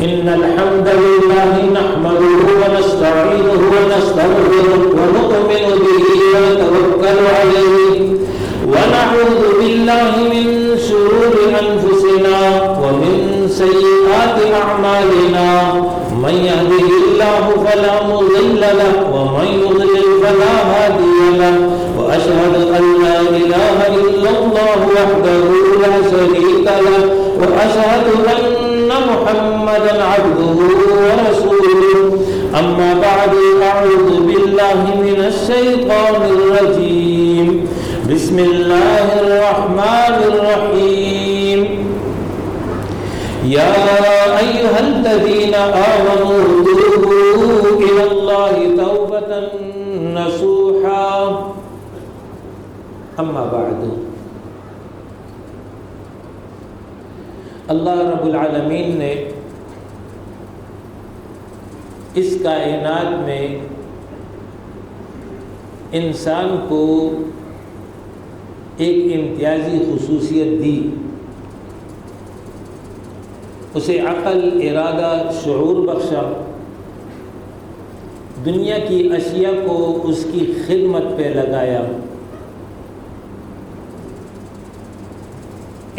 إن الحمد لله نحمده ونستعينه ونستغفره ونؤمن به ونتوكل عليه ونعوذ بالله من شرور أنفسنا ومن سيئات أعمالنا من يهده الله فلا مضل له ومن يضلل فلا هادي له وأشهد أن لا إله إلا الله وحده لا شريك له وأشهد أن محمدا عبده ورسوله أما بعد أعوذ بالله من الشيطان الرجيم بسم الله الرحمن الرحيم يا أيها الذين آمنوا توبوا إلى الله توبة نصوحا أما بعد اللہ رب العالمین نے اس کائنات میں انسان کو ایک امتیازی خصوصیت دی، اسے عقل، ارادہ، شعور بخشا، دنیا کی اشیاء کو اس کی خدمت پہ لگایا۔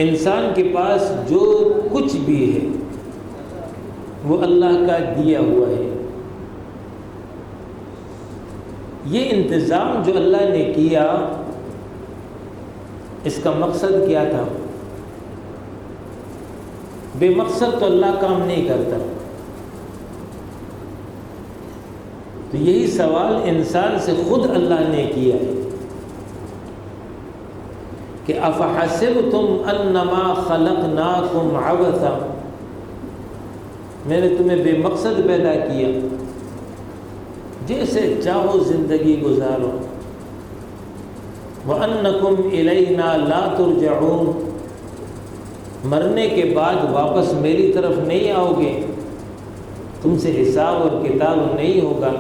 انسان کے پاس جو کچھ بھی ہے وہ اللہ کا دیا ہوا ہے۔ یہ انتظام جو اللہ نے کیا، اس کا مقصد کیا تھا؟ بے مقصد تو اللہ کام نہیں کرتا۔ تو یہی سوال انسان سے خود اللہ نے کیا ہے کہ افحسبتم انما خلقناکم عبثا، میں نے تمہیں بے مقصد پیدا کیا، جیسے چاہو زندگی گزارو، وانکم الینا لا ترجعون، مرنے کے بعد واپس میری طرف نہیں آؤ گے، تم سے حساب اور کتاب نہیں ہوگا۔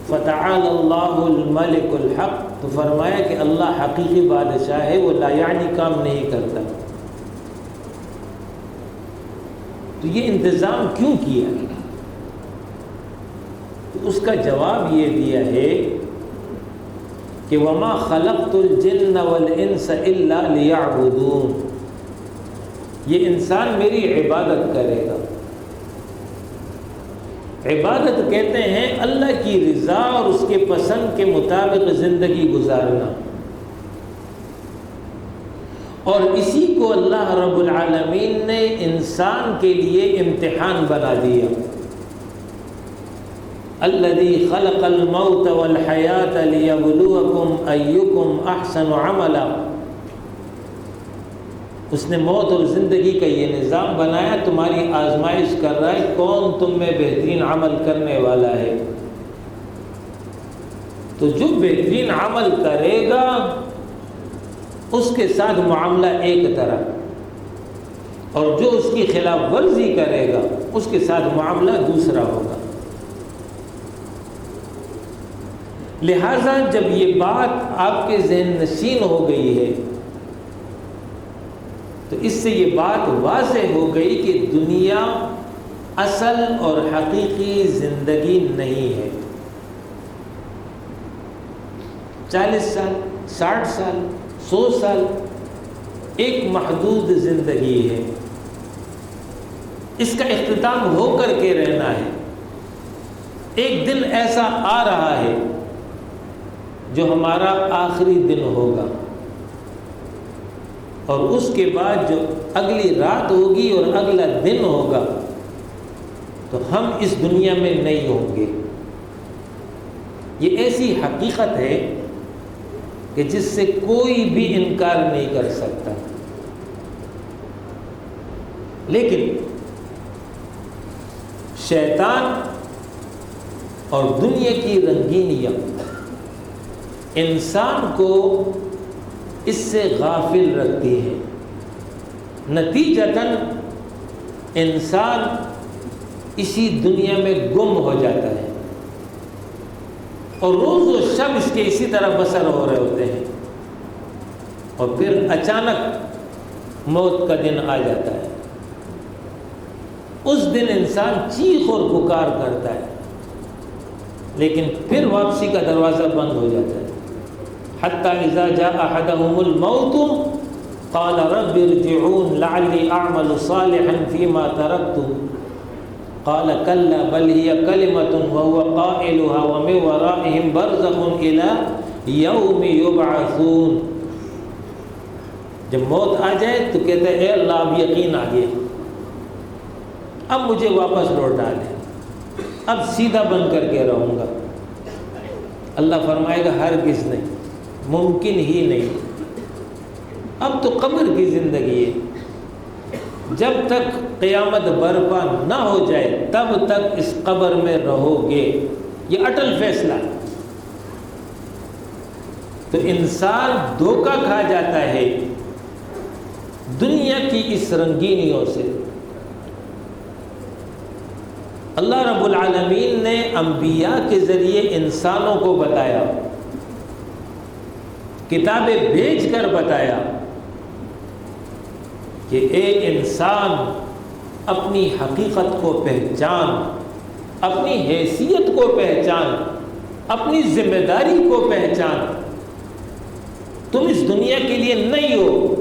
فتعال اللہ الملک الحق، تو فرمایا کہ اللہ حقیقی بادشاہ ہے، وہ لا یعنی کام نہیں کرتا۔ تو یہ انتظام کیوں کیا؟ تو اس کا جواب یہ دیا ہے کہ وما خلقت الجن والانس الا لیعبدون، یہ انسان میری عبادت کرے گا۔ عبادت کہتے ہیں اللہ کی رضا اور اس کے پسند کے مطابق زندگی گزارنا، اور اسی کو اللہ رب العالمین نے انسان کے لیے امتحان بنا دیا۔ الذی خلق الموت والحیاۃ لیبلوکم ایکم احسن عملا، اس نے موت اور زندگی کا یہ نظام بنایا، تمہاری آزمائش کر رہا ہے کون تم میں بہترین عمل کرنے والا ہے۔ تو جو بہترین عمل کرے گا اس کے ساتھ معاملہ ایک طرح، اور جو اس کی خلاف ورزی کرے گا اس کے ساتھ معاملہ دوسرا ہوگا۔ لہٰذا جب یہ بات آپ کے ذہن نشین ہو گئی ہے تو اس سے یہ بات واضح ہو گئی کہ دنیا اصل اور حقیقی زندگی نہیں ہے۔ 40 سال، 60 سال، 100 سال ایک محدود زندگی ہے، اس کا اختتام ہو کر کے رہنا ہے۔ ایک دن ایسا آ رہا ہے جو ہمارا آخری دن ہوگا، اور اس کے بعد جو اگلی رات ہوگی اور اگلا دن ہوگا تو ہم اس دنیا میں نہیں ہوں گے۔ یہ ایسی حقیقت ہے کہ جس سے کوئی بھی انکار نہیں کر سکتا۔ لیکن شیطان اور دنیا کی رنگینیاں انسان کو اس سے غافل رکھتی ہے، نتیجتاً انسان اسی دنیا میں گم ہو جاتا ہے، اور روز و شب اس کے اسی طرح بسر ہو رہے ہوتے ہیں، اور پھر اچانک موت کا دن آ جاتا ہے۔ اس دن انسان چیخ اور پکار کرتا ہے، لیکن پھر واپسی کا دروازہ بند ہو جاتا ہے۔ حتی اذا جاء احدهم الموت قال رب ارجعون لعلی اعمل صالحا فیما ترکت قال کلا بل هی کلمۃ وهو قائلها ومن ورائهم برزخ الی یوم یبعثون۔ جب موت آ جائے تو کہتے ہیں اے اللہ اب یقین آ گیا، اب مجھے واپس لوٹا دے، اب سیدھا بن کر کے رہوں گا۔ اللہ فرمائے گا ہرگز نہیں، ممکن ہی نہیں، اب تو قبر کی زندگی ہے، جب تک قیامت برپا نہ ہو جائے تب تک اس قبر میں رہو گے، یہ اٹل فیصلہ۔ تو انسان دھوکہ کھا جاتا ہے دنیا کی اس رنگینیوں سے۔ اللہ رب العالمین نے انبیاء کے ذریعے انسانوں کو بتایا، کتابیں بھیج کر بتایا کہ اے انسان اپنی حقیقت کو پہچان، اپنی حیثیت کو پہچان، اپنی ذمہ داری کو پہچان۔ تم اس دنیا کے لیے نہیں ہو،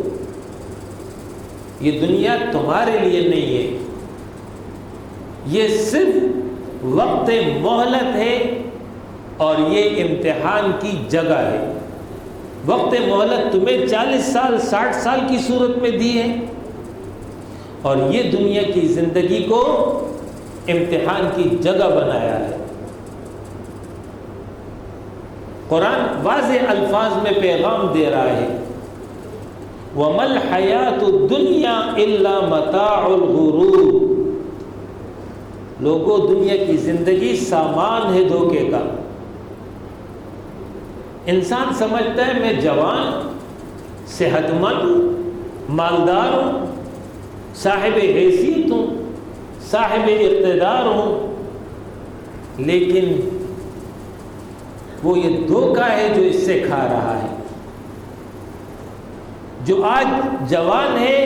یہ دنیا تمہارے لیے نہیں ہے، یہ صرف وقت مہلت ہے اور یہ امتحان کی جگہ ہے۔ وقت مہلت تمہیں 40 سال 60 سال کی صورت میں دی ہے، اور یہ دنیا کی زندگی کو امتحان کی جگہ بنایا ہے۔ قرآن واضح الفاظ میں پیغام دے رہا ہے، وَمَا الْحَيَاةُ الدُّنْيَا إِلَّا مَتَاعُ الْغُرُورِ۔ لوگوں، دنیا کی زندگی سامان ہے دھوکے کا۔ انسان سمجھتا ہے میں جوان، صحت مند ہوں، مالدار ہوں، صاحب حیثیت ہوں، صاحب اقتدار ہوں، لیکن وہ یہ دھوکہ ہے جو اس سے کھا رہا ہے۔ جو آج جوان ہے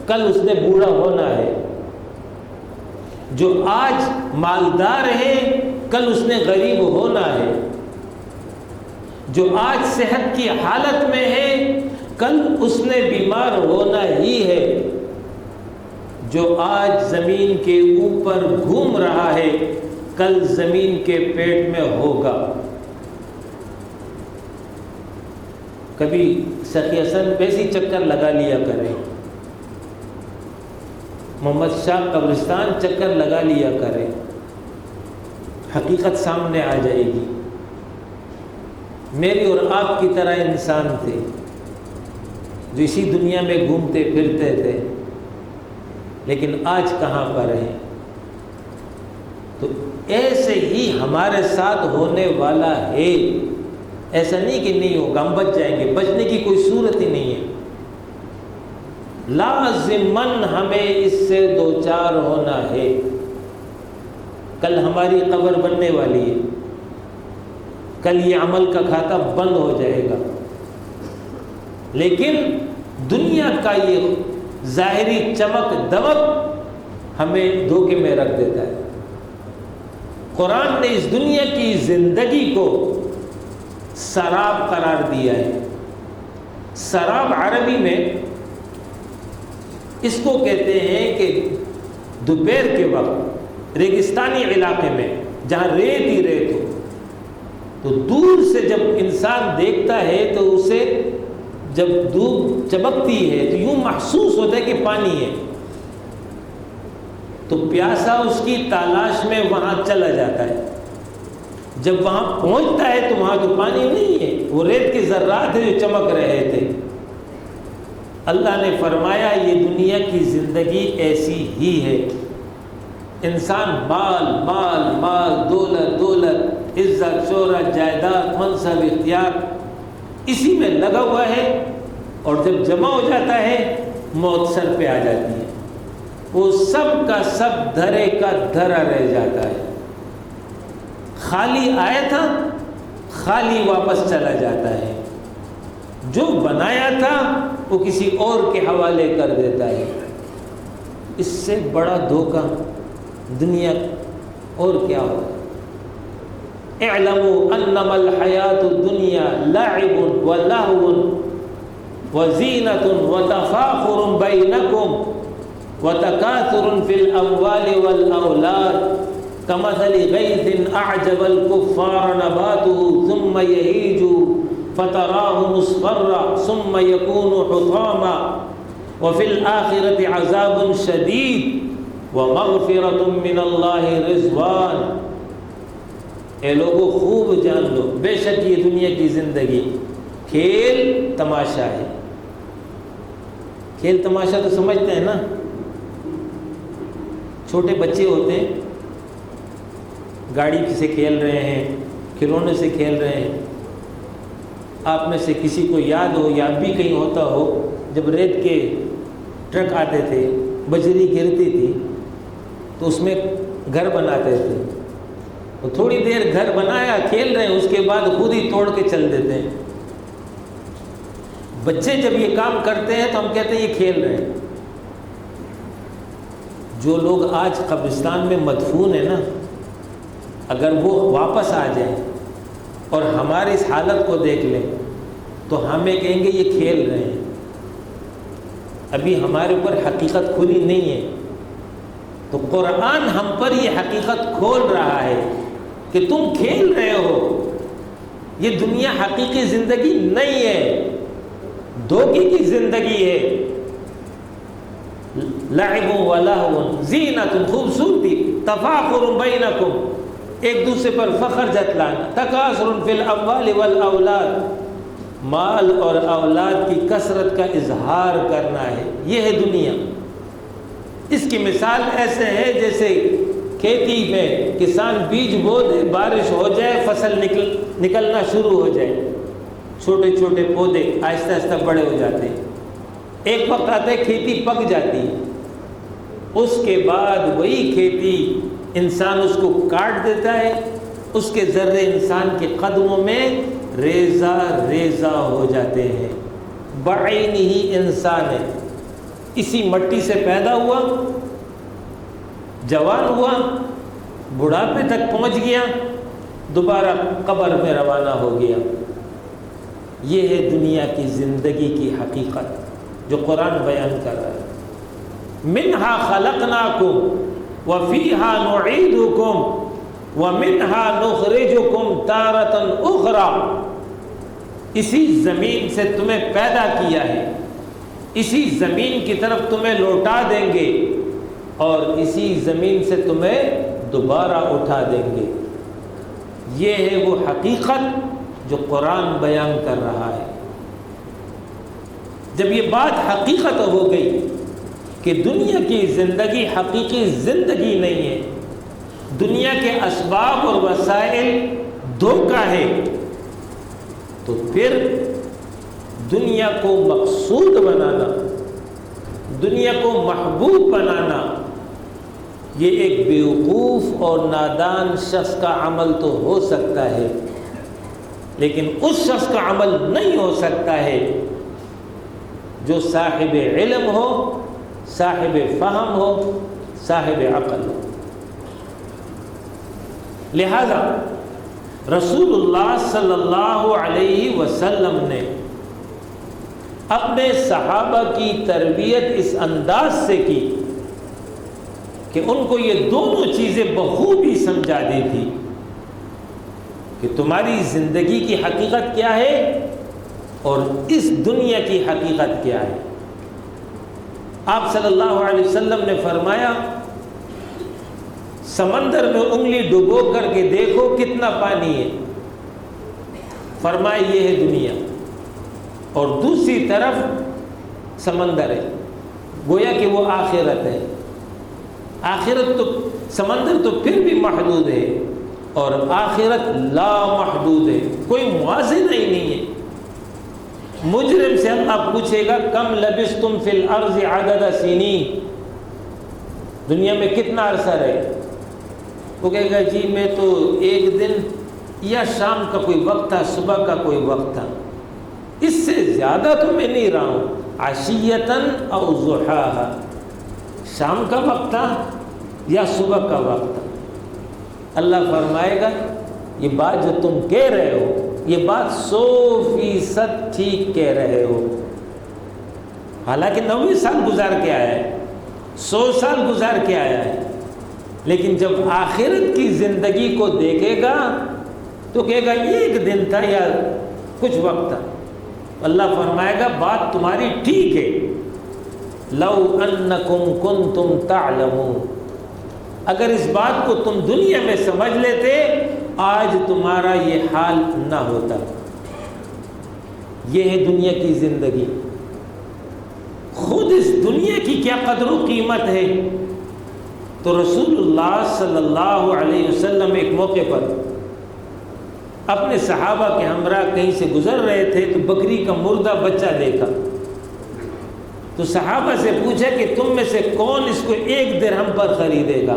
کل اس نے بوڑھا ہونا ہے، جو آج مالدار ہے کل اس نے غریب ہونا ہے، جو آج صحت کی حالت میں ہے کل اس نے بیمار ہونا ہی ہے، جو آج زمین کے اوپر گھوم رہا ہے کل زمین کے پیٹ میں ہوگا۔ کبھی سخی حسن ویسی چکر لگا لیا کریں، محمد شاہ قبرستان چکر لگا لیا کریں، حقیقت سامنے آ جائے گی۔ میری اور آپ کی طرح انسان تھے جو اسی دنیا میں گھومتے پھرتے تھے، لیکن آج کہاں پر ہیں؟ تو ایسے ہی ہمارے ساتھ ہونے والا ہے، ایسا نہیں کہ نہیں ہوگا، ہم بچ جائیں گے، بچنے کی کوئی صورت ہی نہیں ہے۔ لازماً ہمیں اس سے دوچار ہونا ہے، کل ہماری قبر بننے والی ہے، کل یہ عمل کا کھاتا بند ہو جائے گا، لیکن دنیا کا یہ ظاہری چمک دمک ہمیں دھوکے میں رکھ دیتا ہے۔ قرآن نے اس دنیا کی زندگی کو سراب قرار دیا ہے۔ سراب عربی میں اس کو کہتے ہیں کہ دوپہر کے وقت ریگستانی علاقے میں جہاں ریت ہی ریت ہو، تو دور سے جب انسان دیکھتا ہے تو اسے جب دھوپ چمکتی ہے تو یوں محسوس ہوتا ہے کہ پانی ہے، تو پیاسا اس کی تلاش میں وہاں چلا جاتا ہے۔ جب وہاں پہنچتا ہے تو وہاں تو پانی نہیں ہے، وہ ریت کے ذرات ہیں جو چمک رہے تھے۔ اللہ نے فرمایا یہ دنیا کی زندگی ایسی ہی ہے، انسان مال مال مال، دولت دولت، عزت شہرت، جائیداد، منصب، اختیار، اسی میں لگا ہوا ہے، اور جب جمع ہو جاتا ہے موت سر پہ آ جاتی ہے، وہ سب کا سب دھرے کا دھرا رہ جاتا ہے۔ خالی آیا تھا خالی واپس چلا جاتا ہے، جو بنایا تھا وہ کسی اور کے حوالے کر دیتا ہے۔ اس سے بڑا دھوکہ دنیا اور کیا ہوگا؟ اعلموا انما الحیات الدنیا لعب ولہو وزینۃ وتفاخر بینکم وتکاثر فی الاموال والاولاد کمثل غیث اعجب الکفار نباته ثم یہیج فتراه مصفرا ثم یکون حطاما وفی الآخرۃ عذاب شدید ومغفرۃ من اللہ رضوان۔ اے لوگوں خوب جان لو، بے شک یہ دنیا کی زندگی کھیل تماشا ہے۔ کھیل تماشا تو سمجھتے ہیں نا، چھوٹے بچے ہوتے ہیں، گاڑی سے کھیل رہے ہیں، کھلونے سے کھیل رہے ہیں۔ آپ میں سے کسی کو یاد ہو یا بھی کہیں ہوتا ہو، جب ریت کے ٹرک آتے تھے، بجری گرتی تھی تو اس میں گھر بناتے تھے، تو تھوڑی دیر گھر بنایا، کھیل رہے ہیں، اس کے بعد خود ہی توڑ کے چل دیتے ہیں۔ بچے جب یہ کام کرتے ہیں تو ہم کہتے ہیں یہ کھیل رہے ہیں۔ جو لوگ آج قبرستان میں مدفون ہیں نا، اگر وہ واپس آ جائیں اور ہماری اس حالت کو دیکھ لیں تو ہمیں کہیں گے یہ کھیل رہے ہیں۔ ابھی ہمارے اوپر حقیقت کھلی نہیں ہے، تو قرآن ہم پر یہ حقیقت کھول رہا ہے کہ تم کھیل رہے ہو، یہ دنیا حقیقی زندگی نہیں ہے، دھوکے کی زندگی ہے۔ لعب ولہو زینۃ، خوبصورتی، تفاخر بینکم، ایک دوسرے پر فخر جتلانا، تکاثر فی الاموال والاولاد، مال اور اولاد کی کثرت کا اظہار کرنا ہے، یہ ہے دنیا۔ اس کی مثال ایسے ہے جیسے کھیتی میں کسان بیج بو دے، بارش ہو جائے، فصل نکلنا شروع ہو جائے، چھوٹے چھوٹے پودے آہستہ آہستہ بڑے ہو جاتے ہیں، ایک وقت آتا ہے کھیتی پک جاتی ہے، اس کے بعد وہی کھیتی انسان اس کو کاٹ دیتا ہے، اس کے ذرے انسان کے قدموں میں ریزہ ریزہ ہو جاتے ہیں۔ بعین ہی انسان ہے، اسی مٹی سے پیدا ہوا، جوان ہوا، بڑھاپے تک پہنچ گیا، دوبارہ قبر میں روانہ ہو گیا۔ یہ ہے دنیا کی زندگی کی حقیقت جو قرآن بیان کر رہا ہے۔ منہا خلقناکم وفیہا نعیدکم ومنہا نخرجکم تارۃ اخری، اسی زمین سے تمہیں پیدا کیا ہے، اسی زمین کی طرف تمہیں لوٹا دیں گے اور اسی زمین سے تمہیں دوبارہ اٹھا دیں گے۔ یہ ہے وہ حقیقت جو قرآن بیان کر رہا ہے۔ جب یہ بات حقیقت ہو گئی کہ دنیا کی زندگی حقیقی زندگی نہیں ہے، دنیا کے اسباب اور وسائل دھوکہ ہے، تو پھر دنیا کو مقصود بنانا، دنیا کو محبوب بنانا، یہ ایک بیوقوف اور نادان شخص کا عمل تو ہو سکتا ہے، لیکن اس شخص کا عمل نہیں ہو سکتا ہے جو صاحب علم ہو، صاحب فہم ہو، صاحب عقل ہو۔ لہذا رسول اللہ صلی اللہ علیہ وسلم نے اپنے صحابہ کی تربیت اس انداز سے کی کہ ان کو یہ دونوں چیزیں بخوبی سمجھا دی تھی کہ تمہاری زندگی کی حقیقت کیا ہے اور اس دنیا کی حقیقت کیا ہے۔ آپ صلی اللہ علیہ وسلم نے فرمایا، سمندر میں انگلی ڈبو کر کے دیکھو کتنا پانی ہے، فرمایا یہ ہے دنیا، اور دوسری طرف سمندر ہے، گویا کہ وہ آخرت ہے۔ آخرت تو، سمندر تو پھر بھی محدود ہے اور آخرت لا محدود ہے، کوئی موازنہ ہی نہیں ہے۔ مجرم سے اللہ پوچھے گا کم لبثتم فی الارض عدد سنین، دنیا میں کتنا عرصہ رہے؟ وہ کہے گا جی میں تو ایک دن یا شام کا کوئی وقت تھا، صبح کا کوئی وقت تھا، اس سے زیادہ تو میں نہیں رہا ہوں۔ عشیۃً او ضحاہا، شام کا وقت تھا یا صبح کا وقت تھا؟ اللہ فرمائے گا یہ بات جو تم کہہ رہے ہو یہ بات 100% ٹھیک کہہ رہے ہو، حالانکہ 90 سال گزار کے آیا ہے، 100 سال گزار کے آیا ہے، لیکن جب آخرت کی زندگی کو دیکھے گا تو کہے گا ایک دن تھا یا کچھ وقت تھا۔ اللہ فرمائے گا بات تمہاری ٹھیک ہے، لو انکم کنتم تعلمون، اگر اس بات کو تم دنیا میں سمجھ لیتے آج تمہارا یہ حال نہ ہوتا۔ یہ ہے دنیا کی زندگی، خود اس دنیا کی کیا قدر و قیمت ہے۔ تو رسول اللہ صلی اللہ علیہ وسلم ایک موقع پر اپنے صحابہ کے ہمراہ کہیں سے گزر رہے تھے تو بکری کا مردہ بچہ دیکھا، تو صحابہ سے پوچھا کہ تم میں سے کون اس کو 1 درہم پر خریدے گا؟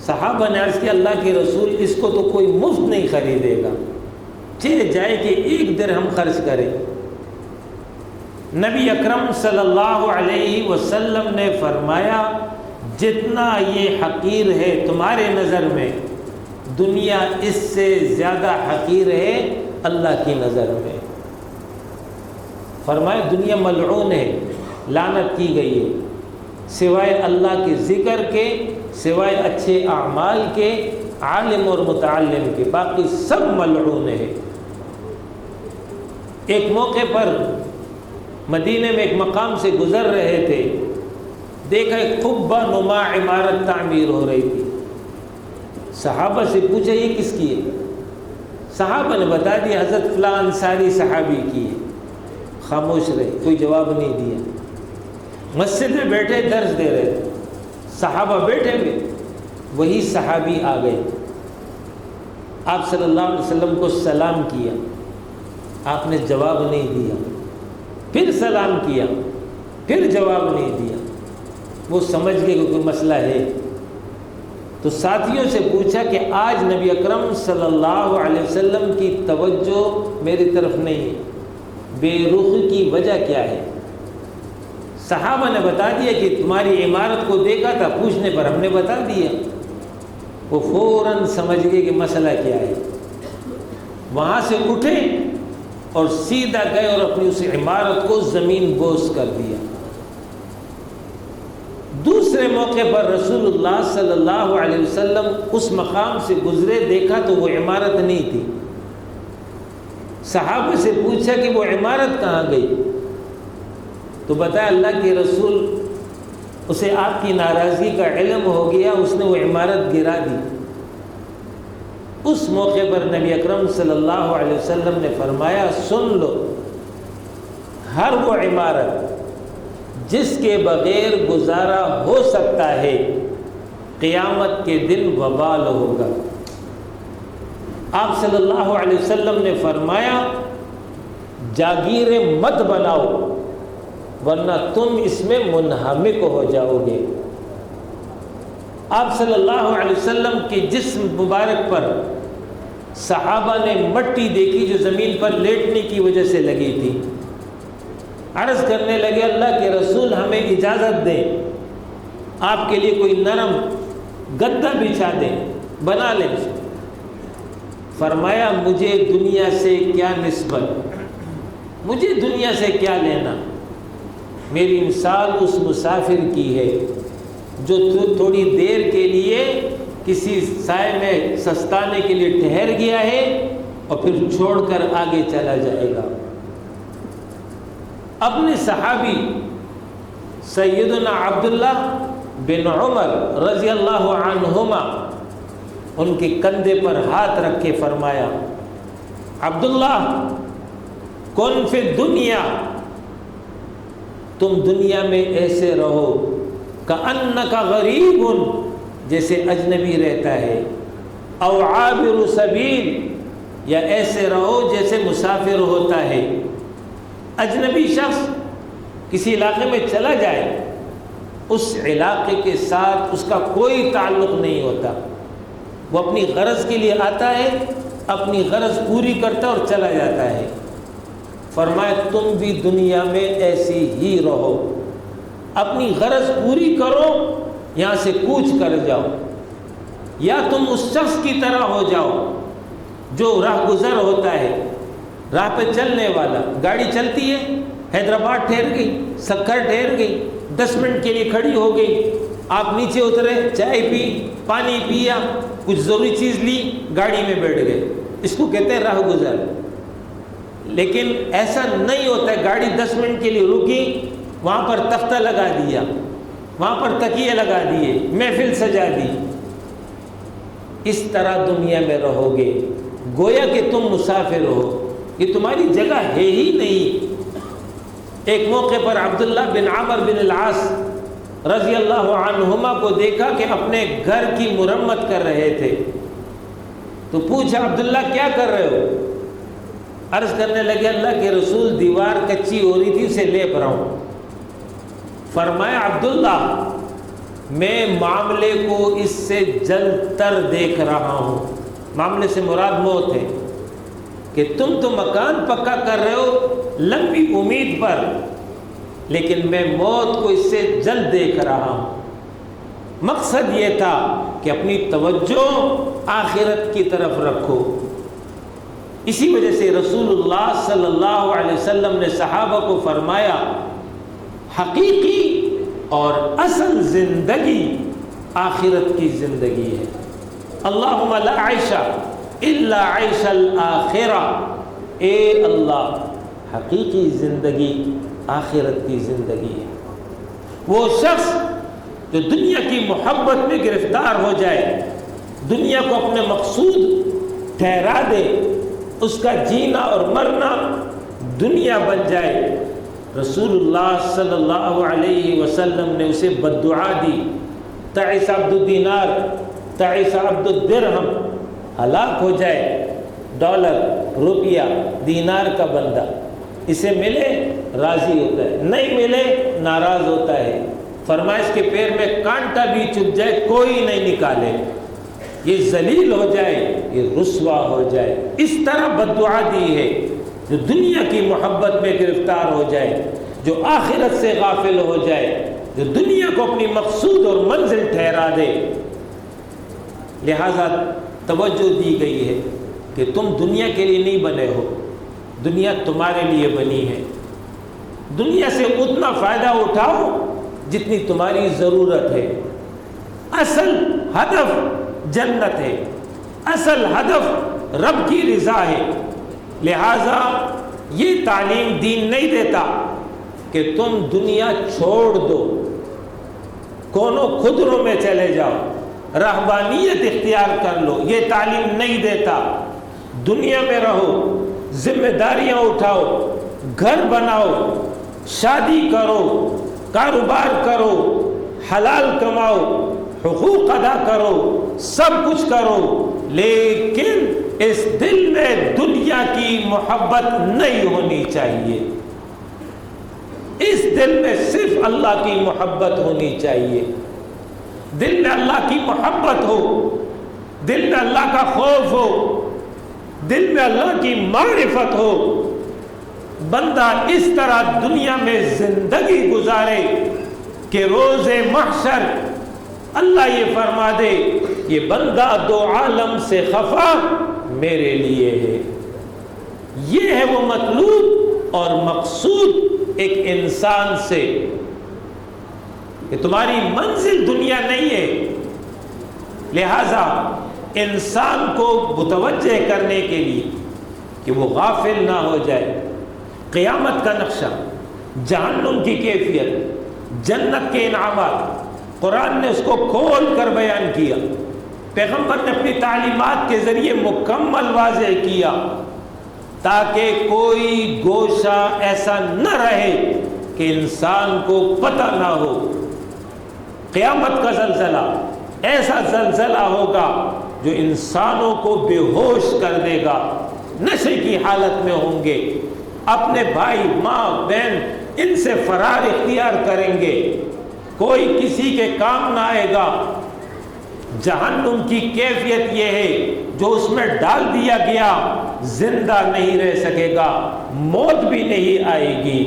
صحابہ نے عرض کیا اللہ کے رسول اس کو تو کوئی مفت نہیں خریدے گا، چلے جائے کہ 1 درہم خرچ کرے۔ نبی اکرم صلی اللہ علیہ وسلم نے فرمایا جتنا یہ حقیر ہے تمہارے نظر میں، دنیا اس سے زیادہ حقیر ہے اللہ کی نظر میں۔ فرمایا دنیا ملعون ہے، لعنت کی گئی ہے، سوائے اللہ کے ذکر کے، سوائے اچھے اعمال کے، عالم اور متعلم کے، باقی سب ملعون ہے۔ ایک موقع پر مدینے میں ایک مقام سے گزر رہے تھے، دیکھا ایک قبہ نما عمارت تعمیر ہو رہی تھی۔ صحابہ سے پوچھا یہ کس کی ہے؟ صحابہ نے بتا دیا حضرت فلاں انصاری صحابی کی ہے۔ خاموش رہے، کوئی جواب نہیں دیا۔ مسجد میں بیٹھے درس دے رہے تھے، صحابہ بیٹھے ہوئے، وہی صحابی آ گئے، آپ صلی اللہ علیہ وسلم کو سلام کیا، آپ نے جواب نہیں دیا، پھر سلام کیا، پھر جواب نہیں دیا۔ وہ سمجھ گئے کہ کوئی مسئلہ ہے، تو ساتھیوں سے پوچھا کہ آج نبی اکرم صلی اللہ علیہ وسلم کی توجہ میری طرف نہیں ہے، بے رخ کی وجہ کیا ہے؟ صحابہ نے بتا دیا کہ تمہاری عمارت کو دیکھا تھا، پوچھنے پر ہم نے بتا دیا۔ وہ فوراً سمجھ گئے کہ مسئلہ کیا ہے، وہاں سے اٹھے اور سیدھا گئے اور اپنی اس عمارت کو زمین بوس کر دیا۔ دوسرے موقع پر رسول اللہ صلی اللہ علیہ وسلم اس مقام سے گزرے، دیکھا تو وہ عمارت نہیں تھی۔ صحابہ سے پوچھا کہ وہ عمارت کہاں گئی؟ تو بتایا اللہ کے رسول اسے آپ کی ناراضگی کا علم ہو گیا، اس نے وہ عمارت گرا دی۔ اس موقع پر نبی اکرم صلی اللہ علیہ وسلم نے فرمایا سن لو، ہر وہ عمارت جس کے بغیر گزارا ہو سکتا ہے قیامت کے دن وبال ہوگا۔ آپ صلی اللہ علیہ وسلم نے فرمایا جاگیریں مت بناؤ ورنہ تم اس میں منہمک ہو جاؤ گے۔ آپ صلی اللہ علیہ وسلم کے جسم مبارک پر صحابہ نے مٹی دیکھی جو زمین پر لیٹنے کی وجہ سے لگی تھی، عرض کرنے لگے اللہ کے رسول ہمیں اجازت دیں، آپ کے لیے کوئی نرم گدا بچھا دیں، بنا لیں۔ فرمایا مجھے دنیا سے کیا نسبت، مجھے دنیا سے کیا لینا، میری مثال اس مسافر کی ہے جو تھوڑی دیر کے لیے کسی سائے میں سستانے کے لیے ٹھہر گیا ہے اور پھر چھوڑ کر آگے چلا جائے گا۔ اپنے صحابی سیدنا عبداللہ بن عمر رضی اللہ عنہما ان کے کندھے پر ہاتھ رکھ کے فرمایا عبداللہ کن فی الدنیا، تم دنیا میں ایسے رہو کأنک غریب، جیسے اجنبی رہتا ہے، او عابر سبیل، یا ایسے رہو جیسے مسافر ہوتا ہے۔ اجنبی شخص کسی علاقے میں چلا جائے، اس علاقے کے ساتھ اس کا کوئی تعلق نہیں ہوتا، وہ اپنی غرض کے لیے آتا ہے، اپنی غرض پوری کرتا اور چلا جاتا ہے۔ فرمایا تم بھی دنیا میں ایسی ہی رہو، اپنی غرض پوری کرو، یہاں سے کوچ کر جاؤ، یا تم اس شخص کی طرح ہو جاؤ جو راہ گزر ہوتا ہے، راہ پہ چلنے والا، گاڑی چلتی ہے، حیدرآباد ٹھہر گئی، سکر ٹھہر گئی، 10 منٹ کے لیے کھڑی ہو گئی، آپ نیچے اترے، چائے پی، پانی پیا، کچھ ضروری چیز لی، گاڑی میں بیٹھ گئے، اس کو کہتے ہیں راہ گزر۔ لیکن ایسا نہیں ہوتا ہے، گاڑی 10 منٹ کے لیے رکی، وہاں پر تختہ لگا دیا، وہاں پر تکیے لگا دیے، محفل سجا دی، اس طرح دنیا میں رہو گے گویا کہ تم مسافر ہو، یہ تمہاری جگہ ہے ہی نہیں۔ ایک موقع پر عبداللہ بن عمر بن العاص رضی اللہ عنہما کو دیکھا کہ اپنے گھر کی مرمت کر رہے تھے، تو پوچھا عبداللہ کیا کر رہے ہو؟ عرض کرنے لگے اللہ کے رسول دیوار کچی ہو رہی تھی، اسے لیپ رہا ہوں۔ فرمایا عبداللہ میں معاملے کو اس سے جلد تر دیکھ رہا ہوں، معاملے سے مراد موت ہے، کہ تم تو مکان پکا کر رہے ہو لمبی امید پر، لیکن میں موت کو اس سے جلد دیکھ رہا ہوں۔ مقصد یہ تھا کہ اپنی توجہ آخرت کی طرف رکھو۔ اسی وجہ سے رسول اللہ صلی اللہ علیہ وسلم نے صحابہ کو فرمایا حقیقی اور اصل زندگی آخرت کی زندگی ہے۔ اللہم لا عیش الا عیش الآخرہ، اے اللہ حقیقی زندگی آخرت کی زندگی ہے۔ وہ شخص جو دنیا کی محبت میں گرفتار ہو جائے، دنیا کو اپنے مقصود ٹھہرا دے، اس کا جینا اور مرنا دنیا بن جائے، رسول اللہ صلی اللہ علیہ وسلم نے اسے بددعا دی، تعس عبد الدینار تعس عبد الدرہم، ہلاک ہو جائے ڈالر، روپیہ، دینار کا بندہ، اسے ملے راضی ہوتا ہے، نہیں ملے ناراض ہوتا ہے، فرمایا اس کے پیر میں کانٹا بھی چبھ جائے کوئی نہیں نکالے، یہ ذلیل ہو جائے، یہ رسوا ہو جائے۔ اس طرح بددعا دی ہے جو دنیا کی محبت میں گرفتار ہو جائے، جو آخرت سے غافل ہو جائے، جو دنیا کو اپنی مقصود اور منزل ٹھہرا دے۔ لہذا توجہ دی گئی ہے کہ تم دنیا کے لیے نہیں بنے ہو، دنیا تمہارے لیے بنی ہے۔ دنیا سے اتنا فائدہ اٹھاؤ جتنی تمہاری ضرورت ہے۔ اصل ہدف جنت ہے، اصل ہدف رب کی رضا ہے۔ لہذا یہ تعلیم دین نہیں دیتا کہ تم دنیا چھوڑ دو، کونوں خدروں میں چلے جاؤ، رہبانیت اختیار کر لو، یہ تعلیم نہیں دیتا۔ دنیا میں رہو، ذمہ داریاں اٹھاؤ، گھر بناؤ، شادی کرو، کاروبار کرو، حلال کماؤ، حقوق ادا کرو، سب کچھ کرو، لیکن اس دل میں دنیا کی محبت نہیں ہونی چاہیے۔ اس دل میں صرف اللہ کی محبت ہونی چاہیے۔ دل میں اللہ کی محبت ہو، دل میں اللہ کا خوف ہو، دل میں اللہ کی معرفت ہو، بندہ اس طرح دنیا میں زندگی گزارے کہ روز محشر اللہ یہ فرما دے یہ بندہ دو عالم سے خفا میرے لیے ہے۔ یہ ہے وہ مطلوب اور مقصود ایک انسان سے کہ تمہاری منزل دنیا نہیں ہے۔ لہذا انسان کو متوجہ کرنے کے لیے کہ وہ غافل نہ ہو جائے، قیامت کا نقشہ، جہنم کی کیفیت، جنت کے انعامات، قرآن نے اس کو کھول کر بیان کیا، پیغمبر نے اپنی تعلیمات کے ذریعے مکمل واضح کیا، تاکہ کوئی گوشہ ایسا نہ رہے کہ انسان کو پتہ نہ ہو۔ قیامت کا زلزلہ ایسا زلزلہ ہوگا جو انسانوں کو بے ہوش کر دے گا، نشے کی حالت میں ہوں گے، اپنے بھائی ماں بہن ان سے فرار اختیار کریں گے، کوئی کسی کے کام نہ آئے گا۔ جہنم کی کیفیت یہ ہے جو اس میں ڈال دیا گیا زندہ نہیں رہ سکے گا، موت بھی نہیں آئے گی،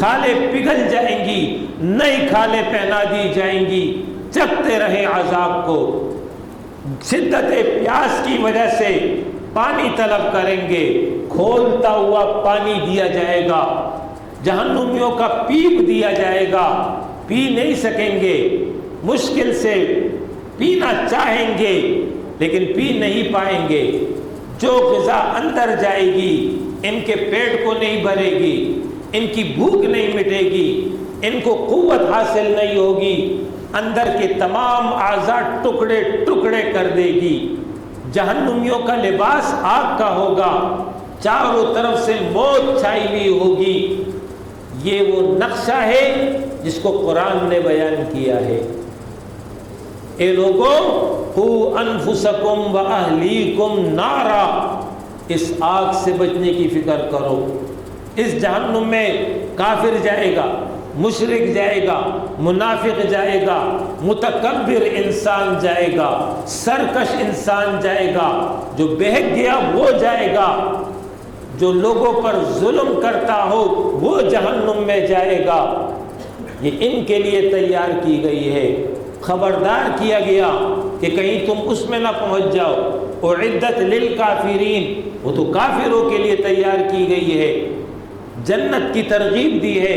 کھالیں پگھل جائیں گی، نئی کھالیں پہنا دی جائیں گی، چکھتے رہیں عذاب کو۔ شدت پیاس کی وجہ سے پانی طلب کریں گے، کھولتا ہوا پانی دیا جائے گا، جہنمیوں کا پیپ دیا جائے گا، پی نہیں سکیں گے، مشکل سے پینا چاہیں گے لیکن پی نہیں پائیں گے۔ جو غذا اندر جائے گی ان کے پیٹ کو نہیں بھرے گی، ان کی بھوک نہیں مٹے گی، ان کو قوت حاصل نہیں ہوگی، اندر کے تمام اعضاء ٹکڑے ٹکڑے کر دے گی۔ جہنمیوں کا لباس آگ کا ہوگا، چاروں طرف سے موت چھائی ہوئی ہوگی۔ یہ وہ نقشہ ہے جس کو قرآن نے بیان کیا ہے۔ اے لوگوں، قوا انفسکم واہلیکم نارا، اس آگ سے بچنے کی فکر کرو۔ اس جہنم میں کافر جائے گا، مشرک جائے گا، منافق جائے گا، متکبر انسان جائے گا، سرکش انسان جائے گا، جو بہک گیا وہ جائے گا، جو لوگوں پر ظلم کرتا ہو وہ جہنم میں جائے گا۔ یہ ان کے لیے تیار کی گئی ہے۔ خبردار کیا گیا کہ کہیں تم اس میں نہ پہنچ جاؤ۔ اعدت للکافرین، وہ تو کافروں کے لیے تیار کی گئی ہے۔ جنت کی ترغیب دی ہے،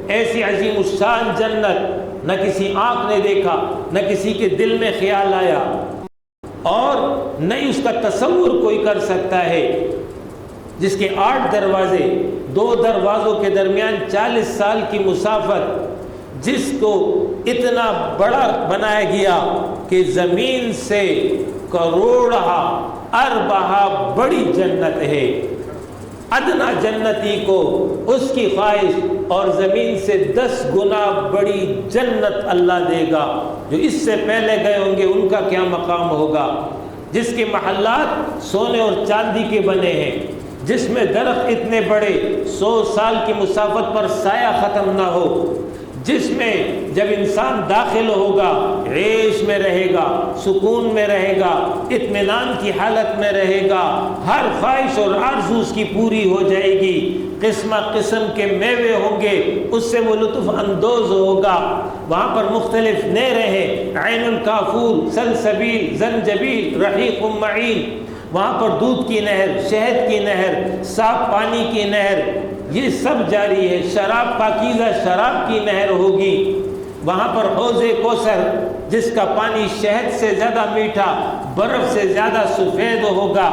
ایسی عظیم الشان جنت نہ کسی آنکھ نے دیکھا، نہ کسی کے دل میں خیال آیا، اور نہ ہی اس کا تصور کوئی کر سکتا ہے، جس کے 8 دروازے، 2 دروازوں کے درمیان 40 سال کی مسافت، جس کو اتنا بڑا بنایا گیا کہ زمین سے کروڑہا اربہا بڑی جنت ہے۔ ادنا جنتی کو اس کی خواہش اور زمین سے 10 گنا بڑی جنت اللہ دے گا۔ جو اس سے پہلے گئے ہوں گے ان کا کیا مقام ہوگا، جس کے محلات سونے اور چاندی کے بنے ہیں، جس میں درخت اتنے بڑے 100 سال کی مسافت پر سایہ ختم نہ ہو، جس میں جب انسان داخل ہوگا عیش میں رہے گا، سکون میں رہے گا، اطمینان کی حالت میں رہے گا، ہر خواہش اور آرزو اس کی پوری ہو جائے گی، قسم قسم کے میوے ہوں گے، اس سے وہ لطف اندوز ہوگا۔ وہاں پر مختلف نہریں ہیں، عین الکافور، سلسبیل، زنجبیل، رحیق معین، وہاں پر دودھ کی نہر، شہد کی نہر، صاف پانی کی نہر، یہ سب جاری ہے۔ شراب، پاکیزہ شراب کی نہر ہوگی۔ وہاں پر حوض کوثر، جس کا پانی شہد سے زیادہ میٹھا، برف سے زیادہ سفید ہوگا،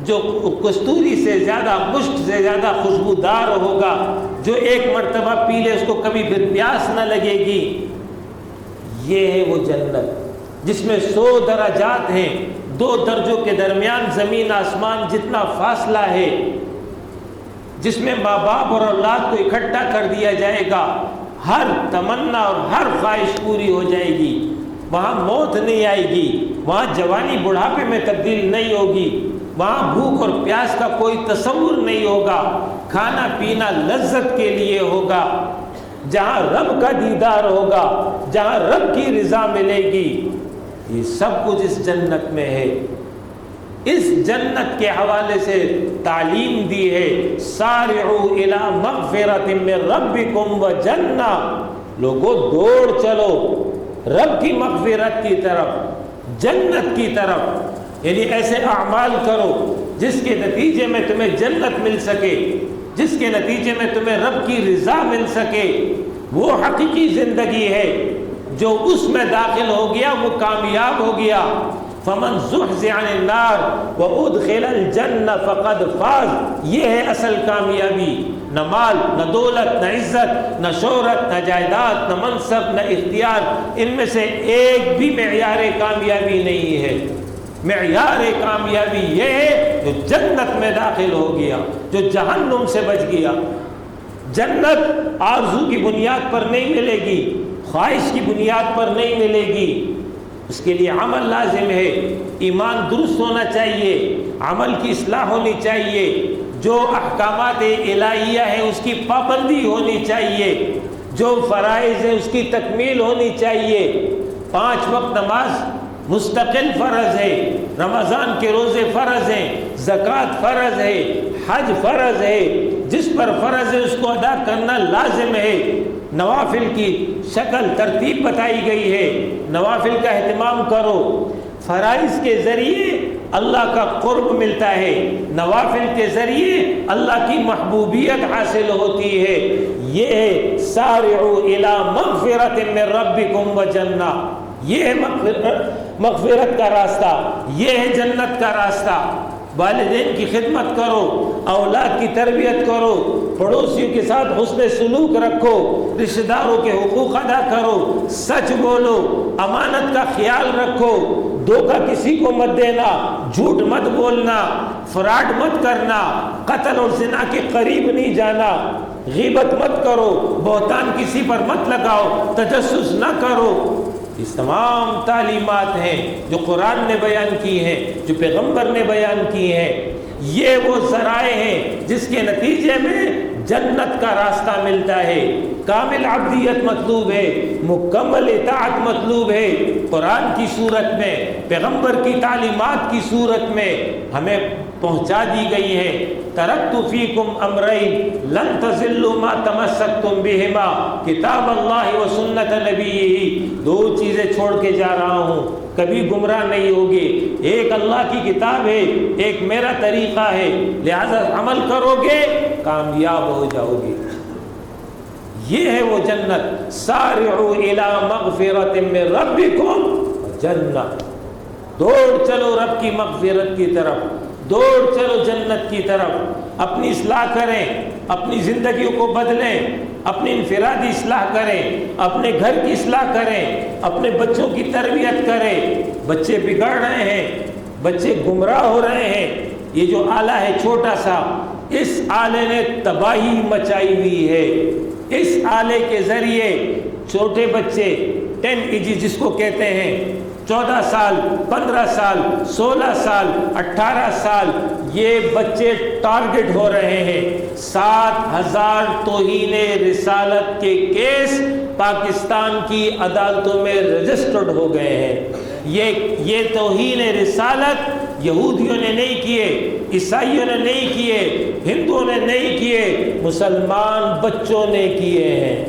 جو کستوری سے زیادہ، مشک سے زیادہ خوشبودار ہوگا، جو ایک مرتبہ پی لے اس کو کبھی پھر پیاس نہ لگے گی۔ یہ ہے وہ جنت جس میں 100 درجات ہیں، 2 درجوں کے درمیان زمین آسمان جتنا فاصلہ ہے، جس میں ماں باپ اور اولاد کو اکٹھا کر دیا جائے گا، ہر تمنا اور ہر خواہش پوری ہو جائے گی۔ وہاں موت نہیں آئے گی، وہاں جوانی بڑھاپے میں تبدیل نہیں ہوگی، وہاں بھوک اور پیاس کا کوئی تصور نہیں ہوگا، کھانا پینا لذت کے لیے ہوگا، جہاں رب کا دیدار ہوگا، جہاں رب کی رضا ملے گی۔ یہ سب کچھ اس جنت میں ہے۔ اس جنت کے حوالے سے تعلیم دی ہے، سارعوا الی مغفرۃ من ربکم وجنہ، لوگوں دوڑ چلو رب کی مغفرت کی طرف، جنت کی طرف، یعنی ایسے اعمال کرو جس کے نتیجے میں تمہیں جنت مل سکے، جس کے نتیجے میں تمہیں رب کی رضا مل سکے۔ وہ حقیقی زندگی ہے، جو اس میں داخل ہو گیا وہ کامیاب ہو گیا۔ فمن زحزح عن النار وادخل الجنہ فقد فاز، یہ ہے اصل کامیابی۔ نہ مال، نہ دولت، نہ عزت، نہ شہرت، نہ جائیداد، نہ منصب، نہ اختیار، ان میں سے ایک بھی معیار کامیابی نہیں ہے۔ معیار کامیابی یہ ہے جو جنت میں داخل ہو گیا، جو جہنم سے بچ گیا۔ جنت آرزو کی بنیاد پر نہیں ملے گی، خواہش کی بنیاد پر نہیں ملے گی، اس کے لیے عمل لازم ہے، ایمان درست ہونا چاہیے، عمل کی اصلاح ہونی چاہیے، جو احکامات الہیہ ہیں اس کی پابندی ہونی چاہیے، جو فرائض ہیں اس کی تکمیل ہونی چاہیے، 5 وقت نماز مستقل فرض ہے، رمضان کے روزے فرض ہیں، زکوٰۃ فرض ہے، حج فرض ہے، جس پر فرض ہے اس کو ادا کرنا لازم ہے۔ نوافل کی شکل ترتیب بتائی گئی ہے، نوافل کا اہتمام کرو۔ فرائض کے ذریعے اللہ کا قرب ملتا ہے، نوافل کے ذریعے اللہ کی محبوبیت حاصل ہوتی ہے۔ یہ ہے سارعوا الی مغفرۃ من ربکم وجنہ، یہ ہے مغفرت کا راستہ، یہ ہے جنت کا راستہ۔ والدین کی خدمت کرو، اولاد کی تربیت کرو، پڑوسیوں کے ساتھ حسن سلوک رکھو، رشتہ داروں کے حقوق ادا کرو، سچ بولو، امانت کا خیال رکھو، دھوکہ کسی کو مت دینا، جھوٹ مت بولنا، فراڈ مت کرنا، قتل اور زنا کے قریب نہیں جانا، غیبت مت کرو، بہتان کسی پر مت لگاؤ، تجسس نہ کرو۔ اس تمام تعلیمات ہیں جو قرآن نے بیان کی ہیں، جو پیغمبر نے بیان کی ہیں۔ یہ وہ ذرائع ہیں جس کے نتیجے میں جنت کا راستہ ملتا ہے۔ کامل عبدیت مطلوب ہے، مکمل اطاعت مطلوب ہے۔ قرآن کی صورت میں، پیغمبر کی تعلیمات کی صورت میں ہمیں پہنچا دی گئی ہے۔ ترکت فیکم امرین لن تضلوا ما تمسکتم بہما کتاب اللہ و سنت نبیہ، دو چیزیں چھوڑ کے جا رہا ہوں، کبھی گمراہ نہیں ہوگے۔ ایک اللہ کی کتاب ہے، ایک میرا طریقہ ہے، لہذا عمل کرو گے کامیاب ہو جاؤ گے۔ یہ ہے وہ جنت۔ سارعوا الی مغفرۃ من ربکم جنہ، دوڑ چلو رب کی مغفرت کی طرف، دوڑ چلو جنت کی طرف۔ اپنی اصلاح کریں، اپنی زندگیوں کو بدلیں، اپنی انفرادی اصلاح کریں، اپنے گھر کی اصلاح کریں، اپنے بچوں کی تربیت کریں۔ بچے بگڑ رہے ہیں، بچے گمراہ ہو رہے ہیں۔ یہ جو آلہ ہے چھوٹا سا، اس آلے نے تباہی مچائی ہوئی ہے۔ اس آلے کے ذریعے چھوٹے بچے 10 ایجز جس کو کہتے ہیں، 14 سال، 15 سال، 16 سال، 18 سال، یہ بچے ٹارگٹ ہو رہے ہیں۔ 7000 توہین رسالت کے کیس پاکستان کی عدالتوں میں رجسٹرڈ ہو گئے ہیں۔ یہ توہین رسالت یہودیوں نے نہیں کیے، عیسائیوں نے نہیں کیے، ہندوؤں نے نہیں کیے، مسلمان بچوں نے کیے ہیں۔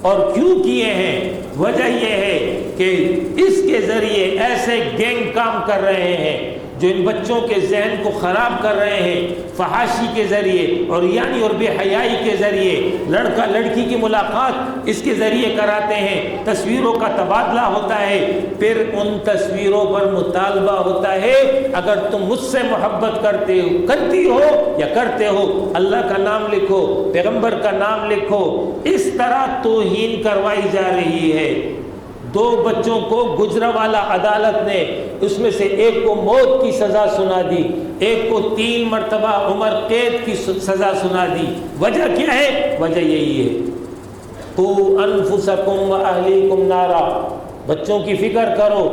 اور کیوں کیے ہیں؟ وجہ یہ ہے کہ اس کے ذریعے ایسے گینگ کام کر رہے ہیں جو ان بچوں کے ذہن کو خراب کر رہے ہیں، فحاشی کے ذریعے اور یعنی اور بے حیائی کے ذریعے، لڑکا لڑکی کی ملاقات اس کے ذریعے کراتے ہیں، تصویروں کا تبادلہ ہوتا ہے، پھر ان تصویروں پر مطالبہ ہوتا ہے اگر تم مجھ سے محبت کرتی ہو یا کرتے ہو، اللہ کا نام لکھو، پیغمبر کا نام لکھو۔ اس طرح توہین کروائی جا رہی ہے۔ 2 بچوں کو گجرانوالہ عدالت نے اس میں سے ایک کو موت کی سزا سنا دی، ایک کو 3 مرتبہ عمر قید کی سزا سنا دی۔ وجہ کیا ہے؟ وجہ یہی ہے، قوا انفسکم واہلیکم نارا، بچوں کی فکر کرو،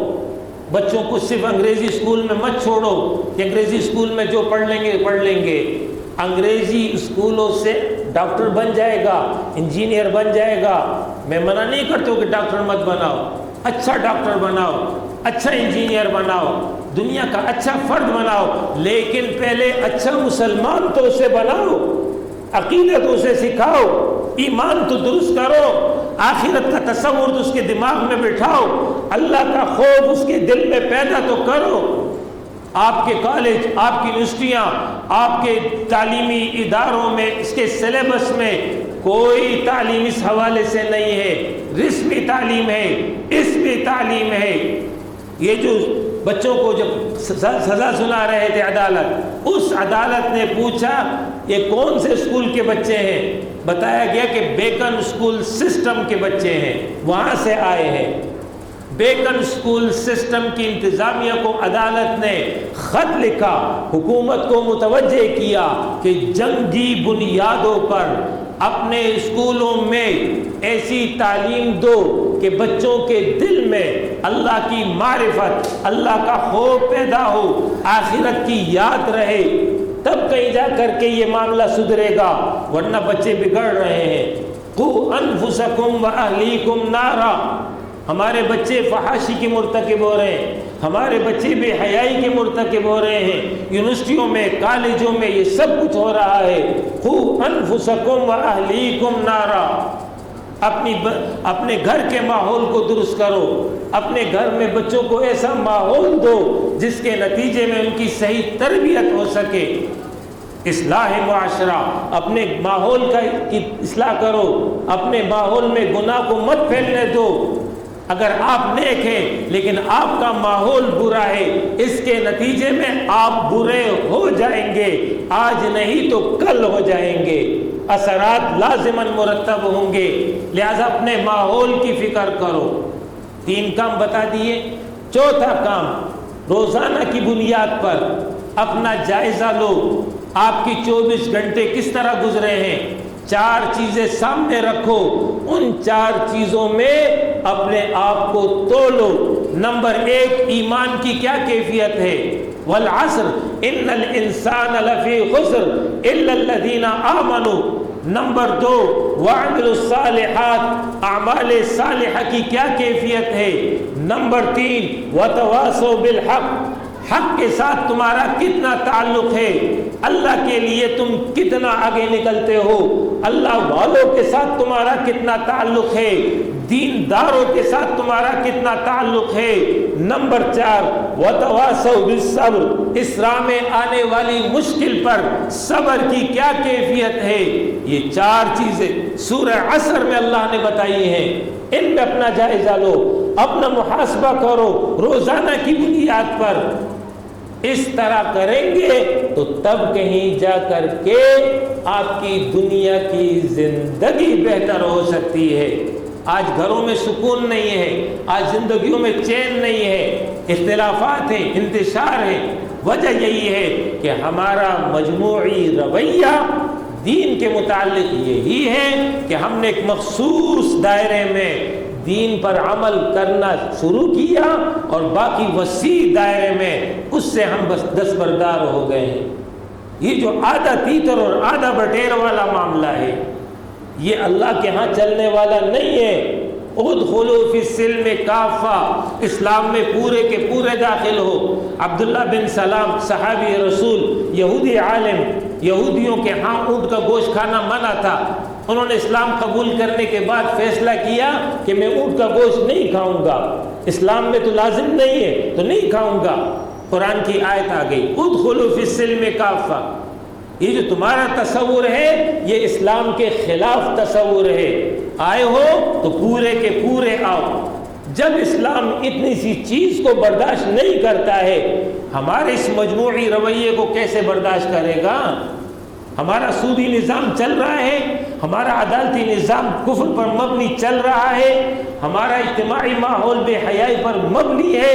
بچوں کو صرف انگریزی اسکول میں مت چھوڑو کہ انگریزی اسکول میں جو پڑھ لیں گے۔ انگریزی اسکولوں سے ڈاکٹر بن جائے گا، انجینئر بن جائے گا۔ میں منع نہیں کرتا ہوں کہ ڈاکٹر مت بناؤ، اچھا ڈاکٹر بناؤ، اچھا انجینئر بناؤ، دنیا کا اچھا فرد بناؤ، لیکن پہلے اچھا مسلمان تو اسے بناؤ، عقیدت اسے سکھاؤ، ایمان تو درست کرو، آخرت کا تصور تو اس کے دماغ میں بٹھاؤ، اللہ کا خوف اس کے دل میں پیدا تو کرو۔ آپ کے کالج، آپ کی یونیورسٹیاں، آپ کے تعلیمی اداروں میں، اس کے سلیبس میں کوئی تعلیم اس حوالے سے نہیں ہے۔ رسمی تعلیم ہے، اسمی تعلیم ہے۔ یہ جو بچوں کو جب سزا سنا رہے تھے عدالت، اس عدالت نے پوچھا یہ کون سے اسکول کے بچے ہیں؟ بتایا گیا کہ بیکن اسکول سسٹم کے بچے ہیں، وہاں سے آئے ہیں۔ بیکن اسکول سسٹم کی انتظامیہ کو عدالت نے خط لکھا، حکومت کو متوجہ کیا کہ جنگی بنیادوں پر اپنے اسکولوں میں ایسی تعلیم دو کہ بچوں کے دل میں اللہ کی معرفت، اللہ کا خوف پیدا ہو، آخرت کی یاد رہے، تب کہیں جا کر کے یہ معاملہ سدھرے گا، ورنہ بچے بگڑ رہے ہیں۔ قوا انفسکم واہلیکم نارا، ہمارے بچے فحاشی کے مرتکب ہو رہے ہیں، ہمارے بچے بے حیائی کے مرتکب ہو رہے ہیں، یونیورسٹیوں میں، کالجوں میں یہ سب کچھ ہو رہا ہے۔ قوا انفسکم واہلیکم نارا، اپنے گھر کے ماحول کو درست کرو، اپنے گھر میں بچوں کو ایسا ماحول دو جس کے نتیجے میں ان کی صحیح تربیت ہو سکے۔ اصلاح معاشرہ، اپنے ماحول کی اصلاح کرو، اپنے ماحول میں گناہ کو مت پھیلنے دو۔ اگر آپ نیک ہیں لیکن آپ کا ماحول برا ہے، اس کے نتیجے میں آپ برے ہو جائیں گے، آج نہیں تو کل ہو جائیں گے، اثرات لازماً مرتب ہوں گے۔ لہذا اپنے ماحول کی فکر کرو۔ 3 کام بتا دیے۔ چوتھا کام، روزانہ کی بنیاد پر اپنا جائزہ لو، آپ کی 24 گھنٹے کس طرح گزرے ہیں۔ 4 چیزیں سامنے رکھو، ان 4 چیزوں میں اپنے آپ کو تولو۔ نمبر 1، ایمان کی کیا کیفیت ہے؟ والعصر ان الانسان لفی خسر الا الذین آمنوا۔ نمبر 2، وعملوا الصالحات، اعمال صالحہ کی کیا کیفیت ہے؟ نمبر 3، وتواصوا بالحق، حق کے ساتھ تمہارا کتنا تعلق ہے؟ اللہ کے لیے تم کتنا آگے نکلتے ہو؟ اللہ والوں کے ساتھ تمہارا کتنا تعلق ہے؟ دینداروں کے ساتھ تمہارا کتنا تعلق ہے؟ نمبر 4، وتواصوا بالصبر، اس راہ میں آنے والی مشکل پر صبر کی کیا کیفیت ہے؟ یہ 4 چیزیں سورہ عصر میں اللہ نے بتائی ہیں۔ ان میں اپنا جائزہ لو، اپنا محاسبہ کرو روزانہ کی بنیاد پر۔ اس طرح کریں گے تو تب کہیں جا کر کے آپ کی دنیا کی زندگی بہتر ہو سکتی ہے۔ آج گھروں میں سکون نہیں ہے، آج زندگیوں میں چین نہیں ہے، اختلافات ہیں، انتشار ہے۔ وجہ یہی ہے کہ ہمارا مجموعی رویہ دین کے متعلق یہی ہے کہ ہم نے ایک مخصوص دائرے میں دین پر عمل کرنا شروع کیا اور باقی وسیع دائرے میں اس سے ہم بس دستبردار ہو گئے ہیں۔ یہ جو آدھا تیتر اور آدھا بٹیر والا معاملہ ہے، یہ اللہ کے ہاں چلنے والا نہیں ہے۔ ادخلوا فی السلم کافہ، اسلام میں پورے کے پورے داخل ہو۔ عبداللہ بن سلام صحابی رسول، یہودی عالم، یہودیوں کے ہاں اونٹ کا گوشت کھانا منع تھا۔ انہوں نے اسلام قبول کرنے کے بعد فیصلہ کیا کہ میں اونٹ کا گوشت نہیں کھاؤں گا، اسلام میں تو لازم نہیں ہے تو نہیں کھاؤں گا۔ قرآن کی آیت آ گئی، ادخلوا فی السلم کافہ۔ یہ جو تمہارا تصور ہے یہ اسلام کے خلاف تصور ہے، آئے ہو تو پورے کے پورے آؤ۔ جب اسلام اتنی سی چیز کو برداشت نہیں کرتا ہے، ہمارے اس مجموعی رویے کو کیسے برداشت کرے گا؟ ہمارا سودی نظام چل رہا ہے، ہمارا عدالتی نظام کفر پر مبنی چل رہا ہے، ہمارا اجتماعی ماحول بے حیائی پر مبنی ہے،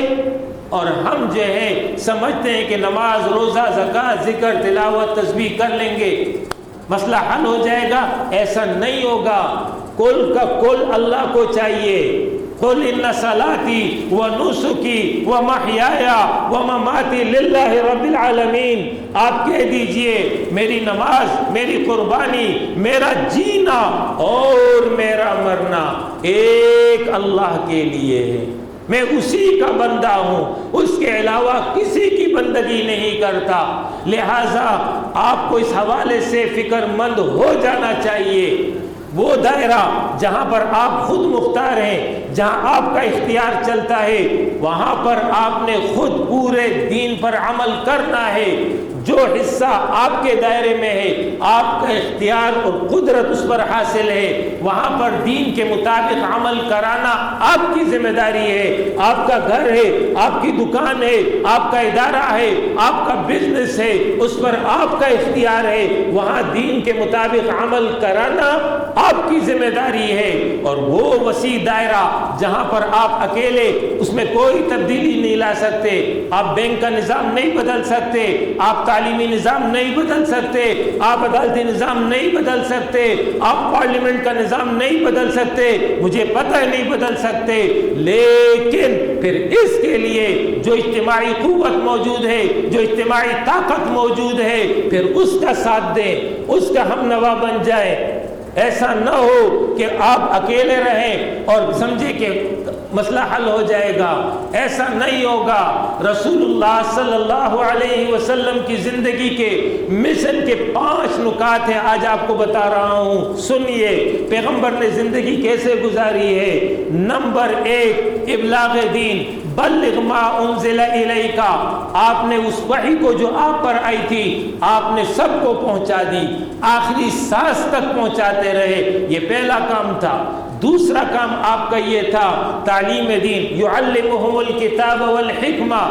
اور ہم جو ہے سمجھتے ہیں کہ نماز، روزہ، زکوٰۃ، ذکر، تلاوت، تسبیح کر لیں گے مسئلہ حل ہو جائے گا۔ ایسا نہیں ہوگا۔ کل کا کل اللہ کو چاہیے۔ قل ان صلاتی و نسکی و محیای و مماتی للہ رب العالمین، آپ کہہ دیجئے میری نماز، میری قربانی، میرا جینا اور میرا مرنا ایک اللہ کے لیے ہے، میں اسی کا بندہ ہوں، اس کے علاوہ کسی کی بندگی نہیں کرتا۔ لہٰذا آپ کو اس حوالے سے فکر مند ہو جانا چاہیے۔ وہ دائرہ جہاں پر آپ خود مختار ہیں، جہاں آپ کا اختیار چلتا ہے، وہاں پر آپ نے خود پورے دین پر عمل کرنا ہے۔ جو حصہ آپ کے دائرے میں ہے، آپ کا اختیار اور قدرت اس پر حاصل ہے، وہاں پر دین کے مطابق عمل کرانا آپ کی ذمہ داری ہے۔ آپ کا گھر ہے، آپ کی دکان ہے، آپ کا ادارہ ہے، آپ کا بزنس ہے، اس پر آپ کا اختیار ہے، وہاں دین کے مطابق عمل کرانا آپ کی ذمہ داری ہے۔ اور وہ وسیع دائرہ جہاں پر آپ اکیلے اس میں کوئی تبدیلی نہیں لا سکتے، آپ بینک کا نظام نہیں بدل سکتے، آپ تعلیمی نظام نہیں بدل سکتے، آپ عدالتی نظام نہیں بدل سکتے، آپ پارلیمنٹ کا نظام نہیں بدل سکتے، مجھے پتہ ہے نہیں بدل سکتے، لیکن پھر اس کے لیے جو اجتماعی قوت موجود ہے، جو اجتماعی طاقت موجود ہے، پھر اس کا ساتھ دیں، اس کا ہم نوا بن جائے۔ ایسا نہ ہو کہ آپ اکیلے رہیں اور سمجھے کہ مسئلہ حل ہو جائے گا، ایسا نہیں ہوگا۔ رسول اللہ صلی اللہ علیہ وسلم کی زندگی کے مشن کے 5 نکات ہیں، آج آپ کو بتا رہا ہوں، سنیے پیغمبر نے زندگی کیسے گزاری ہے۔ نمبر 1، ابلاغ دین، بلغ ما انزل الیک، آپ نے اس وحی کو جو آپ پر آئی تھی آپ نے سب کو پہنچا دی، آخری سانس تک پہنچاتے رہے، یہ پہلا کام تھا۔ دوسرا کام آپ کا یہ تھا تعلیم دین، یعلمہم الکتاب والحکمہ،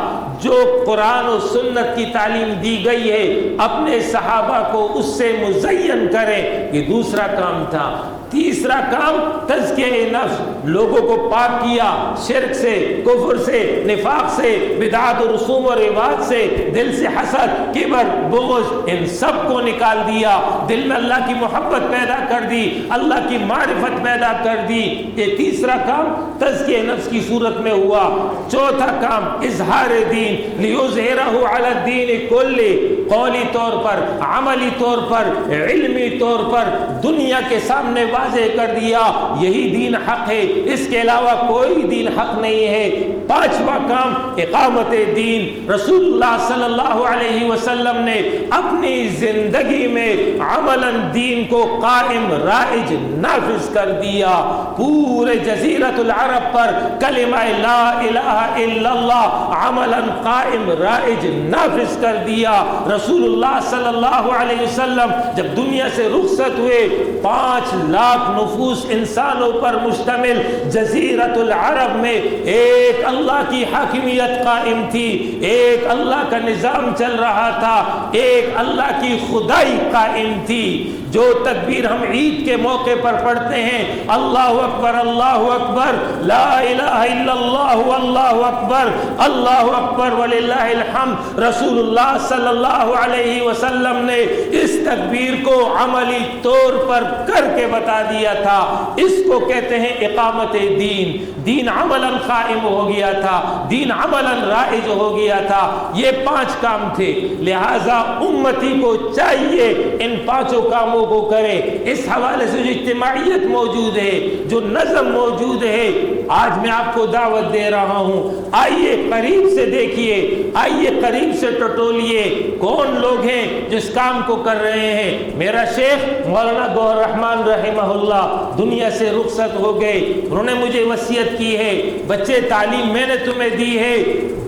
جو قرآن و سنت کی تعلیم دی گئی ہے اپنے صحابہ کو اس سے مزین کریں، یہ دوسرا کام تھا۔ تیسرا کام تزکیہ نفس، لوگوں کو پاک کیا شرک سے، کفر سے، نفاق سے، بدعات و رسوم و رواج سے، دل سے حسد، کبر، بغض، ان سب کو نکال دیا، دل میں اللہ کی محبت پیدا کر دی، اللہ کی معرفت پیدا کر دی۔ یہ تیسرا کام تزکیہ نفس کی صورت میں ہوا۔ چوتھا کام اظہار دین، لیظہرہ علی الدین کلہ، قولی طور پر، عملی طور پر، علمی طور پر دنیا کے سامنے واضح کر دیا یہی دین حق ہے، اس کے علاوہ کوئی دین حق نہیں ہے۔ پانچواں کام اقامت دین، رسول اللہ صلی اللہ علیہ وسلم نے اپنی زندگی میں عملاً دین کو قائم رائج نافذ کر دیا، پورے جزیرۃ العرب پر کلمہ لا الہ الا اللہ عملاً قائم رائج نافذ کر دیا۔ رسول اللہ صلی اللہ علیہ وسلم جب دنیا سے رخصت ہوئے، 5 لاکھ نفوس انسانوں پر مشتمل جزیرۃ العرب میں ایک اللہ کی حاکمیت قائم تھی، ایک اللہ کا نظام چل رہا تھا، ایک اللہ کی خدائی قائم تھی۔ جو تکبیر ہم عید کے موقع پر پڑھتے ہیں، اللہ اکبر اللہ اکبر، لا الہ الا اللہ واللہ اکبر، اللہ اکبر وللہ الحمد، رسول اللہ صلی اللہ علیہ وسلم نے اس تکبیر کو عملی طور پر کر کے بتا دیا تھا۔ اس کو کہتے ہیں اقامت دین، دین عملاً قائم ہو گیا تھا، دین عملاً رائج ہو گیا تھا۔ یہ 5 کام تھے، لہٰذا امتی کو چاہیے ان 5 کاموں کو کرے۔ اس حوالے سے جو اجتماعیت موجود ہے، جو نظم موجود ہے، آج میں آپ کو دعوت دے رہا ہوں، آئیے قریب سے دیکھیے، آئیے قریب سے ٹٹولیے کون لوگ ہیں جس کام کو کر رہے ہیں۔ میرا شیخ مولانا گوہر رحمان رحمہ اللہ دنیا سے رخصت ہو گئے، انہوں نے مجھے وصیت کی ہے، بچے تعلیم میں نے تمہیں دی ہے،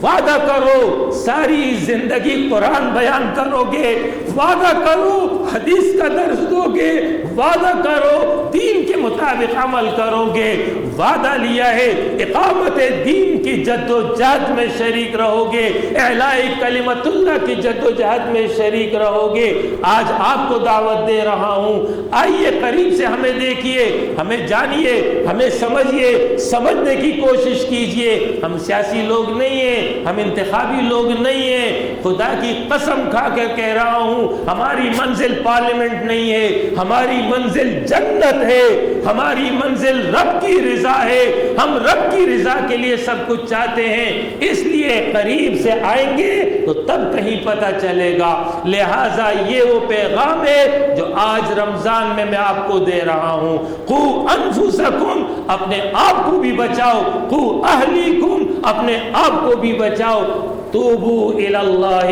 وعدہ کرو ساری زندگی قرآن بیان کرو گے، وعدہ کرو حدیث کا درس دو گے، وعدہ کرو دین کے مطابق عمل کرو گے، وعدہ لیا ہے اقامت دین کی جد و جہد میں شریک رہو گے، اعلاء کلمت اللہ کی جد و جہد میں شریک رہو گے۔ آج آپ کو دعوت دے رہا ہوں، آئیے قریب سے ہمیں دیکھیے، ہمیں جانیے، ہمیں سمجھیے، سمجھنے کی کوشش کیجیے۔ ہم سیاسی لوگ نہیں ہیں، ہم انتخابی لوگ نہیں ہیں، خدا کی قسم کھا کر کہہ رہا ہوں، ہماری منزل پارلیمنٹ نہیں ہے، ہماری منزل جنت ہے، ہماری منزل رب کی رضا ہے، ہم رب کی رضا کے لیے سب کچھ چاہتے ہیں، اس لیے قریب سے آئیں گے تو تب کہیں پتہ چلے گا۔ لہٰذا یہ وہ پیغام ہے جو آج رمضان میں آپ کو دے رہا ہوں، قو انفسکم، اپنے آپ کو بھی بچاؤ، قو اہلیکم، اپنے آپ کو بھی بچاؤ، توبو الی اللہ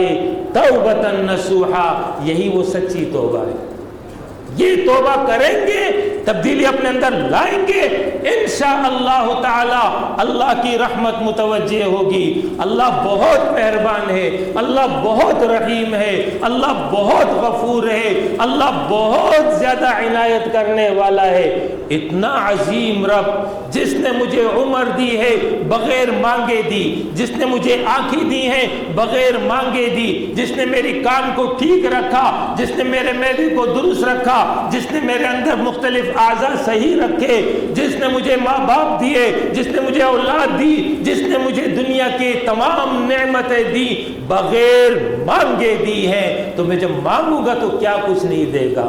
توبۃ نصوحا، یہی وہ سچی توبہ ہے۔ یہ توبہ کریں گے، تبدیلی اپنے اندر لائیں گے، انشاءاللہ تعالی اللہ کی رحمت متوجہ ہوگی۔ اللہ بہت مہربان ہے، اللہ بہت رحیم ہے، اللہ بہت غفور ہے، اللہ بہت زیادہ عنایت کرنے والا ہے۔ اتنا عظیم رب جس نے مجھے عمر دی ہے بغیر مانگے دی، جس نے مجھے آنکھیں دی ہیں بغیر مانگے دی، جس نے میری کان کو ٹھیک رکھا، جس نے میرے معدے کو درست رکھا، جس نے میرے اندر مختلف اعضاء صحیح رکھے، جس نے مجھے ماں باپ دیے، جس نے مجھے اولاد دی، جس نے مجھے دنیا کی تمام نعمتیں دی، بغیر مانگے دی ہیں، تو میں جب مانگوں گا تو کیا کچھ نہیں دے گا۔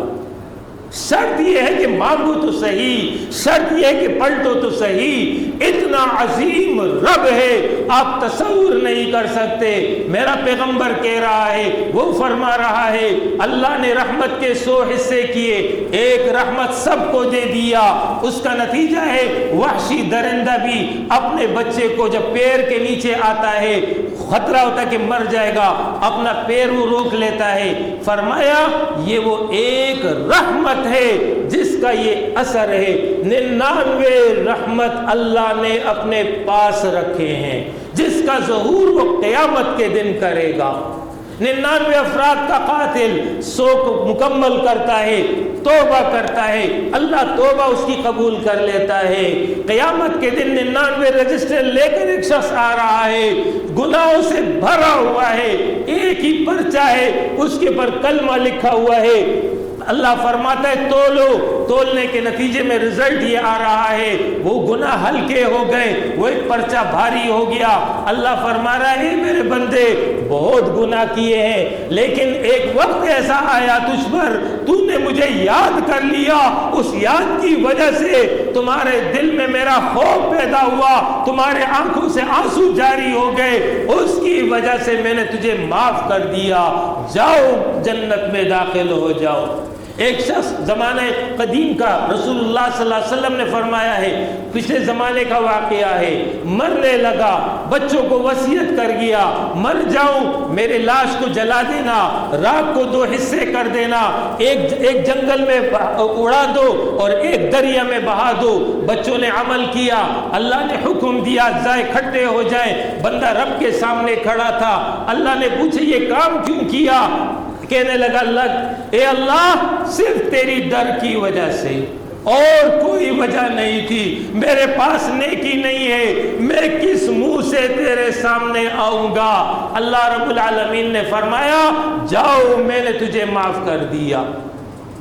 شرط یہ ہے کہ مانگو تو صحیح، شرط یہ ہے کہ پلٹو تو صحیح۔ اتنا عظیم رب ہے آپ تصور نہیں کر سکتے۔ میرا پیغمبر کہہ رہا ہے، وہ فرما رہا ہے اللہ نے رحمت کے 100 حصے کیے، ایک رحمت سب کو دے دیا، اس کا نتیجہ ہے وحشی درندہ بھی اپنے بچے کو جب پیر کے نیچے آتا ہے، خطرہ ہوتا ہے کہ مر جائے گا، اپنا پیر وہ روک لیتا ہے۔ فرمایا یہ وہ ایک رحمت ہے جس کا یہ اثر ہے۔ 99 رحمت اللہ نے اپنے پاس رکھے ہیں جس کا ظہور وہ قیامت کے دن کرے گا۔ 99 افراد کا قاتل 100 کو مکمل کرتا ہے، توبہ کرتا ہے، اللہ توبہ اس کی قبول کر لیتا ہے۔ قیامت کے دن 99 رجسٹر لے کر ایک شخص آ رہا ہے، گناہوں سے بھرا ہوا ہے، ایک ہی پرچہ ہے، اس کے پر کلمہ لکھا ہوا ہے۔ اللہ فرماتا ہے تولو، تولنے کے نتیجے میں رزلٹ یہ آ رہا ہے وہ گناہ ہلکے ہو گئے، وہ ایک پرچہ بھاری ہو گیا۔ اللہ فرما رہا ہے میرے بندے بہت گناہ کیے ہیں، لیکن ایک وقت ایسا آیا تجھ پر، تو نے مجھے یاد کر لیا، اس یاد کی وجہ سے تمہارے دل میں میرا خوف پیدا ہوا، تمہارے آنکھوں سے آنسو جاری ہو گئے، اس کی وجہ سے میں نے تجھے معاف کر دیا، جاؤ جنت میں داخل ہو جاؤ۔ ایک شخص زمانہ قدیم کا رسول اللہ صلی اللہ علیہ وسلم نے فرمایا ہے، پچھلے زمانے کا واقعہ ہے، مرنے لگا، بچوں کو وصیت کر گیا مر جاؤں میرے لاش کو جلا دینا، راکھ کو 2 حصے کر دینا، ایک جنگل میں اڑا دو اور ایک دریا میں بہا دو۔ بچوں نے عمل کیا، اللہ نے حکم دیا ذائع کھٹے ہو جائیں، بندہ رب کے سامنے کھڑا تھا، اللہ نے پوچھا یہ کام کیوں کیا؟ کہنے لگا اللہ اے اللہ صرف تیری ڈر کی وجہ سے، اور کوئی وجہ نہیں تھی، میرے پاس نیکی نہیں ہے، میں کس منہ سے تیرے سامنے آؤں گا؟ اللہ رب العالمین نے فرمایا جاؤ میں نے تجھے معاف کر دیا۔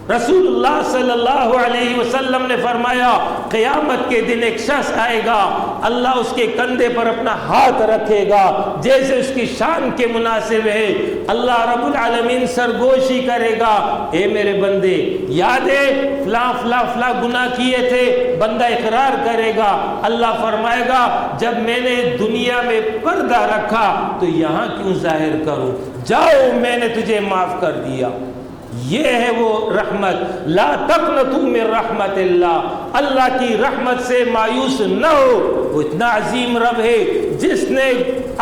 رسول اللہ صلی اللہ علیہ وسلم نے فرمایا قیامت کے دن ایک شخص آئے گا، اللہ اس کے کندھے پر اپنا ہاتھ رکھے گا جیسے اس کی شان کے مناسب ہے، اللہ رب العالمین سرگوشی کرے گا اے میرے بندے یاد ہے فلاں فلاں فلاں گناہ کیے تھے، بندہ اقرار کرے گا، اللہ فرمائے گا جب میں نے دنیا میں پردہ رکھا تو یہاں کیوں ظاہر کروں، جاؤ میں نے تجھے معاف کر دیا۔ یہ ہے وہ رحمت، لا تقنطوا من رحمت اللہ، اللہ کی رحمت سے مایوس نہ ہو۔ وہ اتنا عظیم رب ہے جس نے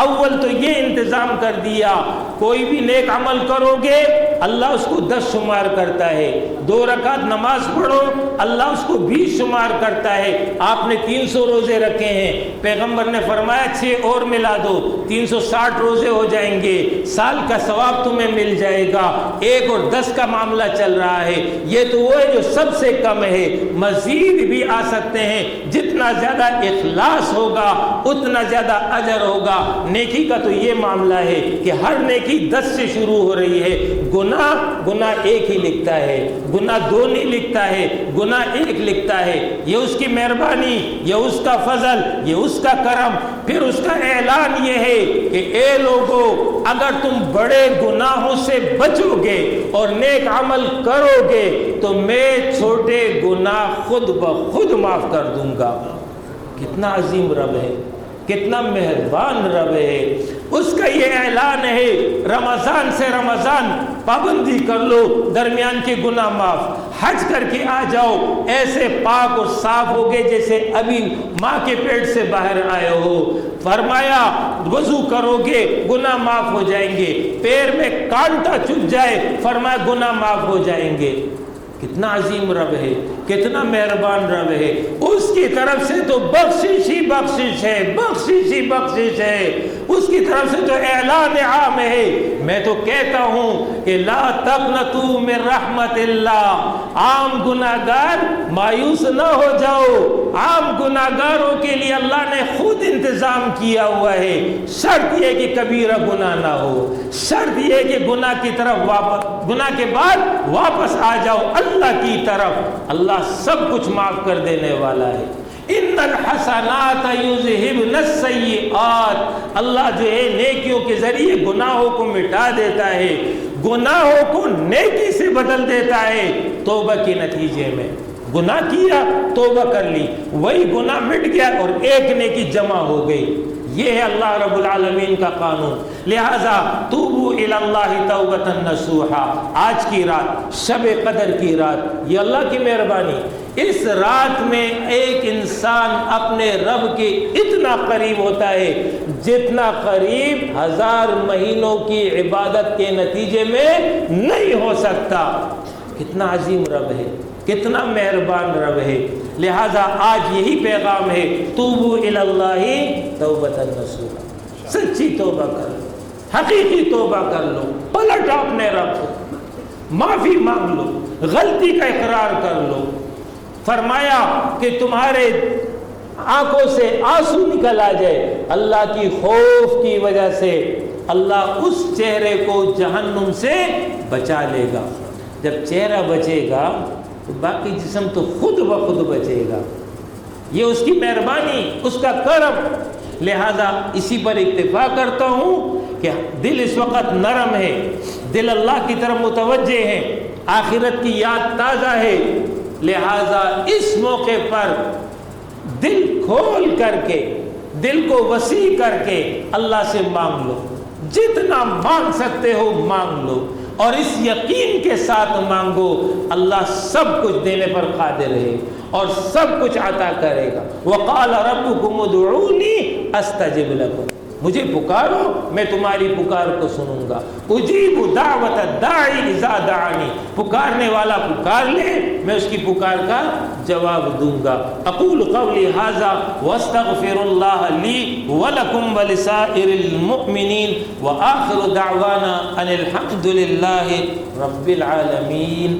اول تو یہ انتظام کر دیا کوئی بھی نیک عمل کرو گے اللہ اس کو 10 شمار کرتا ہے، 2 رکعت نماز پڑھو اللہ اس کو 20 شمار کرتا ہے۔ آپ نے 300 روزے رکھے ہیں، پیغمبر نے فرمایا 6 اور ملا دو 360 روزے ہو جائیں گے، سال کا ثواب تمہیں مل جائے گا۔ 1 اور 10 کا معاملہ چل رہا ہے، یہ تو وہ ہے جو سب سے کم ہے، مزید بھی آ سکتے ہیں، جتنا زیادہ اخلاص ہوگا اتنا زیادہ اجر ہوگا۔ نیکی کا تو یہ معاملہ ہے کہ ہر نیکی 10 سے شروع ہو رہی ہے، گناہ 1 ہی لکھتا ہے، گناہ 2 نہیں لکھتا ہے، گناہ 1 لکھتا ہے۔ یہ اس کی مہربانی، یہ اس کا فضل، یہ اس کا کرم۔ پھر اس کا اعلان یہ ہے کہ اے لوگو اگر تم بڑے گناہوں سے بچو گے اور نیک عمل کرو گے تو میں چھوٹے گناہ خود بخود معاف کر دوں گا۔ کتنا عظیم رب ہے، کتنا مہربان رب ہے۔ اس کا یہ اعلان ہے رمضان سے رمضان پابندی کر لو، درمیان کے گناہ معاف، حج کر کے آ جاؤ ایسے پاک اور صاف ہوگے جیسے ابھی ماں کے پیٹ سے باہر آئے ہو۔ فرمایا وضو کرو گے گناہ معاف ہو جائیں گے، پیر میں کانٹا چبھ جائے فرمایا گناہ معاف ہو جائیں گے۔ کتنا عظیم رب ہے، کتنا مہربان رب ہے، اس کی طرف سے تو بخشش ہی بخشش ہے، بخشش ہی بخشش ہے، اس کی طرف سے تو اعلان عام ہے۔ میں تو کہتا ہوں کہ لا تقنطوا من رحمت اللہ، عام گناہگار مایوس نہ ہو جاؤ، عام گناہگاروں کے لیے اللہ نے خود انتظام کیا ہوا ہے، شرط یہ کہ کبیرہ گناہ نہ ہو، شرط یہ کہ گناہ کی طرف گناہ کے بعد واپس آ جاؤ اللہ کی طرف، اللہ سب کچھ معاف کر دینے والا ہے۔ ان الحسنات یذہبن السیئات، اللہ جو ہے نیکیوں کے ذریعے گناہوں کو مٹا دیتا ہے، گناہوں کو نیکی سے بدل دیتا ہے۔ توبہ کے نتیجے میں گناہ کیا، توبہ کر لی، وہی گناہ مٹ گیا اور ایک نیکی جمع ہو گئی۔ یہ ہے اللہ رب العالمین کا قانون۔ لہذا توبوا الی اللہ توبۃ نصوحا، آج کی رات شب قدر کی رات، یہ اللہ کی مہربانی، اس رات میں ایک انسان اپنے رب کے اتنا قریب ہوتا ہے جتنا قریب 1000 مہینوں کی عبادت کے نتیجے میں نہیں ہو سکتا۔ کتنا عظیم رب ہے، کتنا مہربان رب ہے۔ لہذا آج یہی پیغام ہے، توبوا الی اللہ توبۃ نصوحا، سچی توبہ کر لو، حقیقی توبہ کر لو، پلٹ اپنے رب کو، معافی مانگ لو، غلطی کا اقرار کر لو۔ فرمایا کہ تمہارے آنکھوں سے آنسو نکل آ جائے اللہ کی خوف کی وجہ سے، اللہ اس چہرے کو جہنم سے بچا لے گا۔ جب چہرہ بچے گا تو باقی جسم تو خود بخود بچے گا۔ یہ اس کی مہربانی، اس کا کرم۔ لہذا اسی پر اکتفا کرتا ہوں کہ دل اس وقت نرم ہے، دل اللہ کی طرف متوجہ ہے، آخرت کی یاد تازہ ہے۔ لہذا اس موقع پر دل کھول کر کے، دل کو وسیع کر کے اللہ سے مانگ لو، جتنا مانگ سکتے ہو مانگ لو، اور اس یقین کے ساتھ مانگو اللہ سب کچھ دینے پر قادر ہے اور سب کچھ عطا کرے گا۔ وقال ربکم ادعونی استجب لکم، مجھے پکارو میں تمہاری پکار کو سنوں گا۔ اجیب دعوت الداعی اذا دعانی، پکارنے والا پکار لے میں اس کی پکار کا جواب دوں گا۔ اقول قولی ھذا واستغفر اللہ لی ولکم ولسائر المؤمنین وآخر دعوانا ان الحمد للہ رب العالمین۔